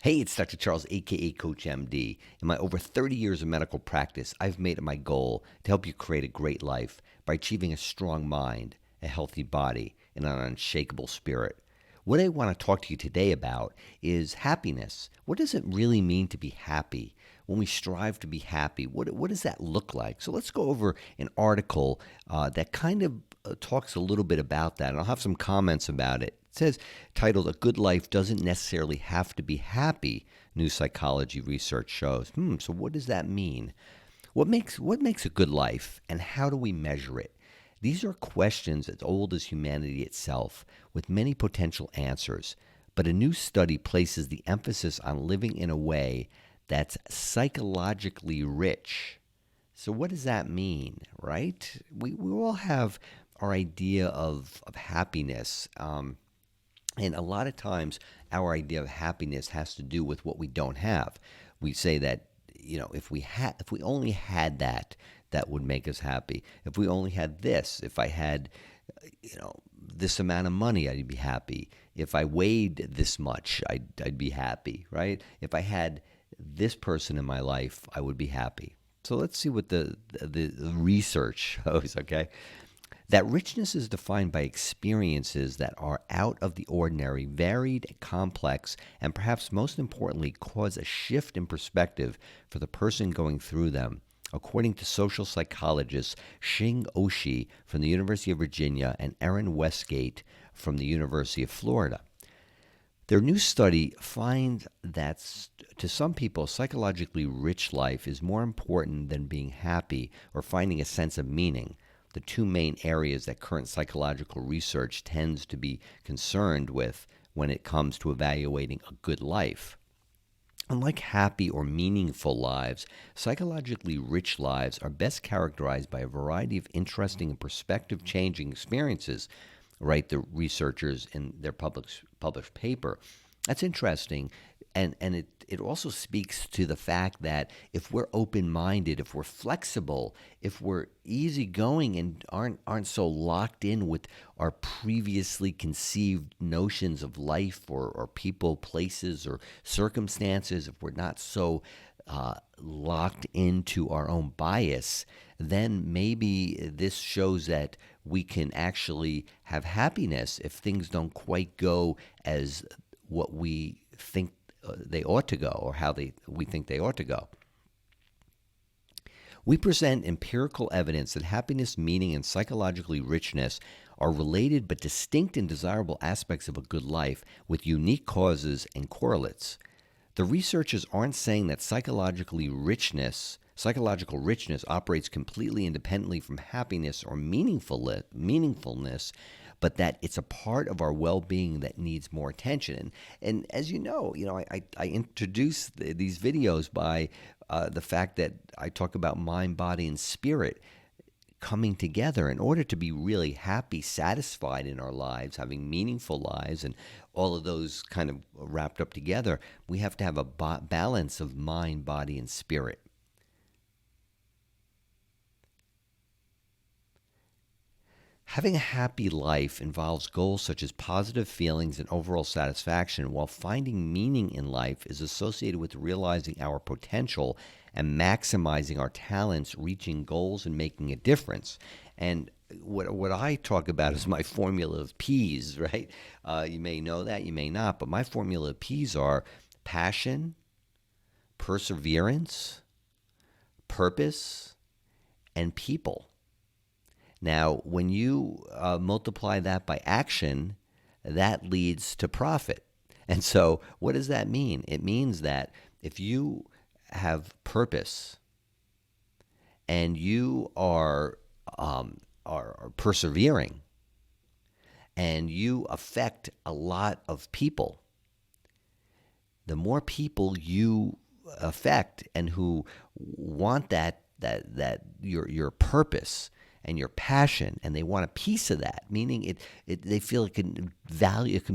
Hey, it's Dr. Charles, aka CoachMD. In my over 30 years of medical practice, I've made it my goal to help you create a great life by achieving a strong mind, a healthy body, and an unshakable spirit. What I want to talk to you today about is happiness. What does it really mean to be happy? When we strive to be happy, what does that look like? So let's go over an article that kind of talks a little bit about that, and I'll have some comments about it. It says, titled, "A Good Life Doesn't Necessarily Have to Be Happy," new psychology research shows. So what does that mean? What makes a good life, and how do we measure it? These are questions as old as humanity itself, with many potential answers. But a new study places the emphasis on living in a way that's psychologically rich. So what does that mean, right? We all have our idea of happiness. And a lot of times, our idea of happiness has to do with what we don't have. We say that, if we only had that, that would make us happy. If we only had this, if I had, this amount of money, I'd be happy. If I weighed this much, I'd be happy, right? If I had this person in my life, I would be happy. So let's see what the research shows, okay? That richness is defined by experiences that are out of the ordinary, varied, complex, and perhaps most importantly, cause a shift in perspective for the person going through them, according to social psychologists Shing Oshie from the University of Virginia and Erin Westgate from the University of Florida. Their new study finds that to some people, a psychologically rich life is more important than being happy or finding a sense of meaning, the two main areas that current psychological research tends to be concerned with when it comes to evaluating a good life. Unlike happy or meaningful lives, psychologically rich lives are best characterized by a variety of interesting and perspective-changing experiences, write the researchers in their published paper. That's interesting, and it also speaks to the fact that if we're open-minded, if we're flexible, if we're easygoing and aren't so locked in with our previously conceived notions of life or people, places, or circumstances, if we're not so locked into our own bias, then maybe this shows that we can actually have happiness if things don't quite go as what we think they ought to go, or how we think they ought to go. We present empirical evidence that happiness, meaning, and psychologically richness are related but distinct and desirable aspects of a good life with unique causes and correlates. The researchers aren't saying that psychological richness operates completely independently from happiness or meaningfulness, but that it's a part of our well-being that needs more attention. And as I introduce these videos by the fact that I talk about mind, body, and spirit coming together in order to be really happy, satisfied in our lives, having meaningful lives, and all of those kind of wrapped up together. We have to have a balance of mind, body, and spirit. Having a happy life involves goals such as positive feelings and overall satisfaction, while finding meaning in life is associated with realizing our potential and maximizing our talents, reaching goals, and making a difference. And what I talk about is my formula of P's, right? You may know that, you may not, but my formula of P's are passion, perseverance, purpose, and people. Now, when you multiply that by action, that leads to profit. And so what does that mean? It means that if you have purpose and you are persevering and you affect a lot of people, the more people you affect and who want that your purpose and your passion, and they want a piece of that, meaning they feel it can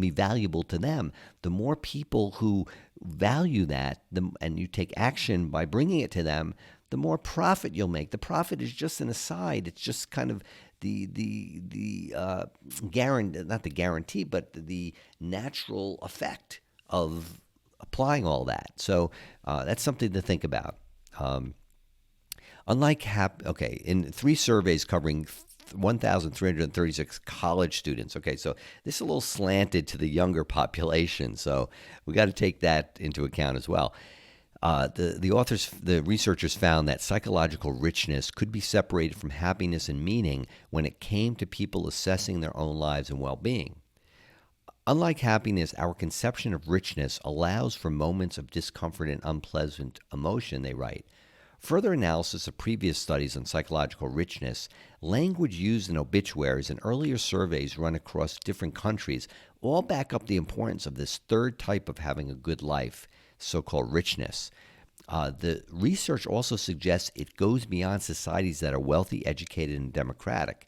be valuable to them. The more people who value that, and you take action by bringing it to them, the more profit you'll make. The profit is just an aside. It's just kind of the guarantee, not the guarantee, but the natural effect of applying all that. So that's something to think about. Um, in 3 surveys covering 1,336 college students. Okay, so this is a little slanted to the younger population, so we got to take that into account as well. The researchers found that psychological richness could be separated from happiness and meaning when it came to people assessing their own lives and well-being. Unlike happiness, our conception of richness allows for moments of discomfort and unpleasant emotion, they write. Further analysis of previous studies on psychological richness, language used in obituaries, and earlier surveys run across different countries all back up the importance of this third type of having a good life, so-called richness. The research also suggests it goes beyond societies that are wealthy, educated, and democratic.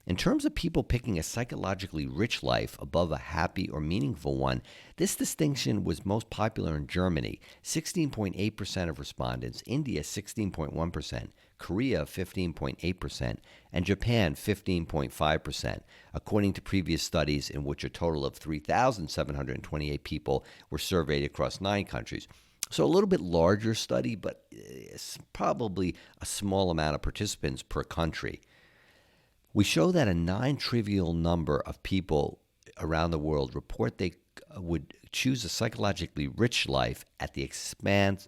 In terms of people picking a psychologically rich life above a happy or meaningful one, this distinction was most popular in Germany, 16.8% of respondents, India 16.1%, Korea 15.8%, and Japan 15.5%, according to previous studies in which a total of 3,728 people were surveyed across 9 countries. So a little bit larger study, but it's probably a small amount of participants per country. We show that a non-trivial number of people around the world report they would choose a psychologically rich life at the expense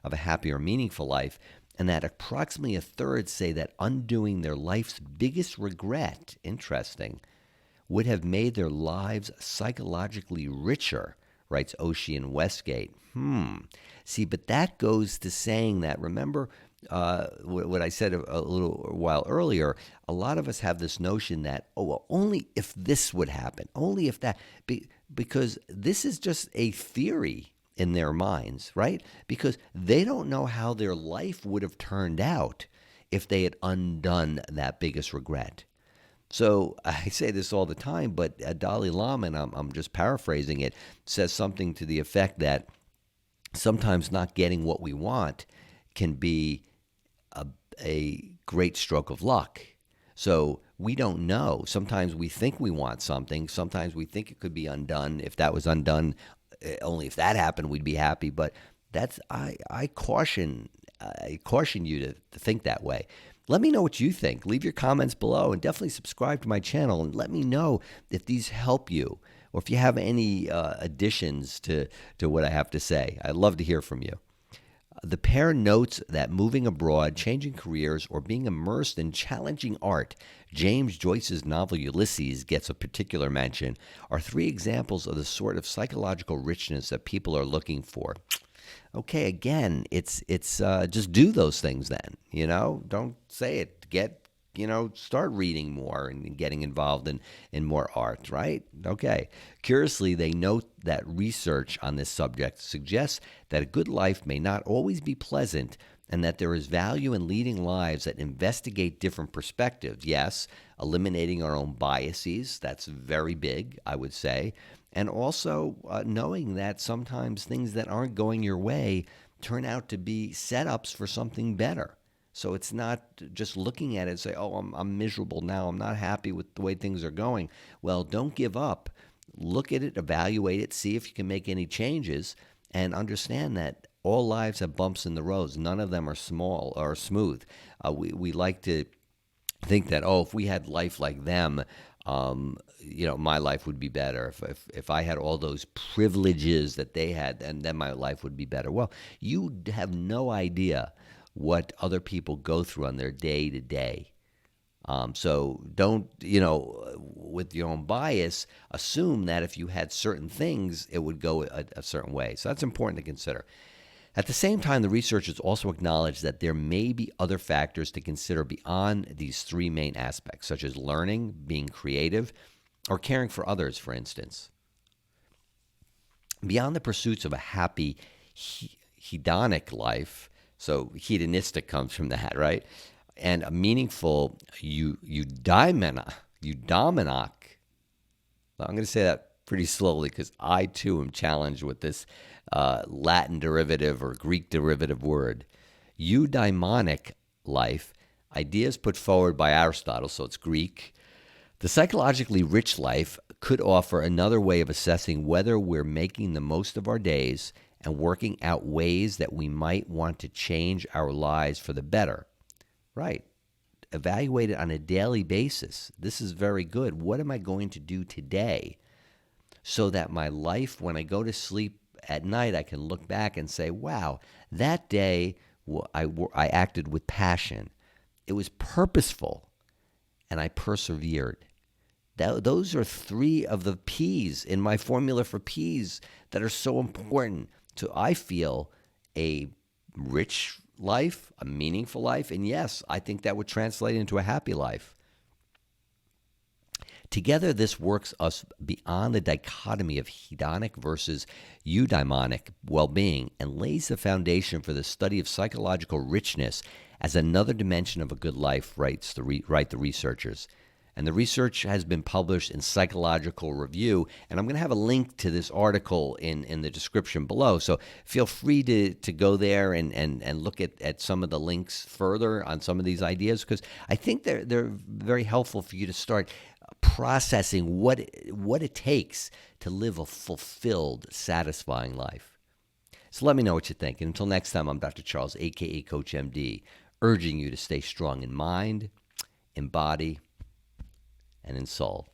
of a happy or meaningful life, and that approximately a third say that undoing their life's biggest regret, interesting, would have made their lives psychologically richer, writes Ocean Westgate. See, but that goes to saying that, remember what I said a little while earlier, a lot of us have this notion that, oh, well, only if this would happen, only if that, because this is just a theory in their minds, right? Because they don't know how their life would have turned out if they had undone that biggest regret. So I say this all the time, but Dalai Lama, and I'm just paraphrasing it, says something to the effect that sometimes not getting what we want can be a great stroke of luck. So we don't know. Sometimes we think we want something. Sometimes we think it could be undone. If that was undone, only if that happened, we'd be happy. But that's I caution you to think that way. Let me know what you think. Leave your comments below, and definitely subscribe to my channel, and let me know if these help you, or if you have any additions to what I have to say. I'd love to hear from you. The pair notes that moving abroad, changing careers, or being immersed in challenging art, James Joyce's novel Ulysses gets a particular mention, are 3 examples of the sort of psychological richness that people are looking for. Okay, again, it's just do those things then, Don't say it. Start reading more and getting involved in more art, right? Okay. Curiously, they note that research on this subject suggests that a good life may not always be pleasant, and that there is value in leading lives that investigate different perspectives. Yes, eliminating our own biases, that's very big, I would say. And also knowing that sometimes things that aren't going your way turn out to be setups for something better. So it's not just looking at it and say, oh, I'm miserable now. I'm not happy with the way things are going. Well, don't give up. Look at it, evaluate it, see if you can make any changes, and understand that all lives have bumps in the roads. None of them are small or smooth. We like to think that, oh, if we had life like them, my life would be better. If I had all those privileges that they had, and then my life would be better. Well, you have no idea what other people go through on their day to day. So don't, with your own bias, assume that if you had certain things, it would go a certain way. So that's important to consider. At the same time, the researchers also acknowledge that there may be other factors to consider beyond these 3 main aspects, such as learning, being creative, or caring for others, for instance. Beyond the pursuits of a happy, hedonic life, so hedonistic comes from that, right? And a meaningful eudaimonic. I'm going to say that pretty slowly because I, too, am challenged with this Latin derivative or Greek derivative word. Eudaimonic life, ideas put forward by Aristotle, so it's Greek. The psychologically rich life could offer another way of assessing whether we're making the most of our days and working out ways that we might want to change our lives for the better. Right. Evaluate it on a daily basis. This is very good. What am I going to do today so that my life, when I go to sleep at night, I can look back and say, wow, that day I acted with passion. It was purposeful, and I persevered. Those are three of the P's in my formula for P's that are so important to, I feel, a rich life, a meaningful life, and yes, I think that would translate into a happy life. Together, this works us beyond the dichotomy of hedonic versus eudaimonic well-being and lays the foundation for the study of psychological richness as another dimension of a good life, write the researchers. And the research has been published in Psychological Review, and I'm going to have a link to this article in the description below. So feel free to go there and look at some of the links further on some of these ideas, because I think they're very helpful for you to start processing what it takes to live a fulfilled, satisfying life. So let me know what you think. And until next time, I'm Dr. Charles, a.k.a. CoachMD, urging you to stay strong in mind, in body, and in soul.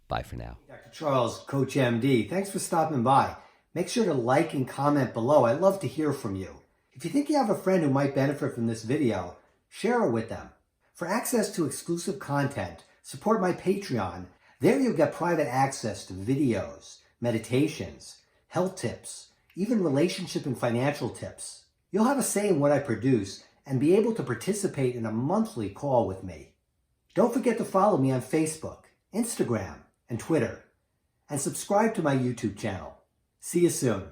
Bye for now. Dr. Charles, CoachMD. Thanks for stopping by. Make sure to like and comment below. I'd love to hear from you. If you think you have a friend who might benefit from this video, share it with them. For access to exclusive content, support my Patreon. There you'll get private access to videos, meditations, health tips, even relationship and financial tips. You'll have a say in what I produce and be able to participate in a monthly call with me. Don't forget to follow me on Facebook, Instagram, and Twitter, and subscribe to my YouTube channel. See you soon.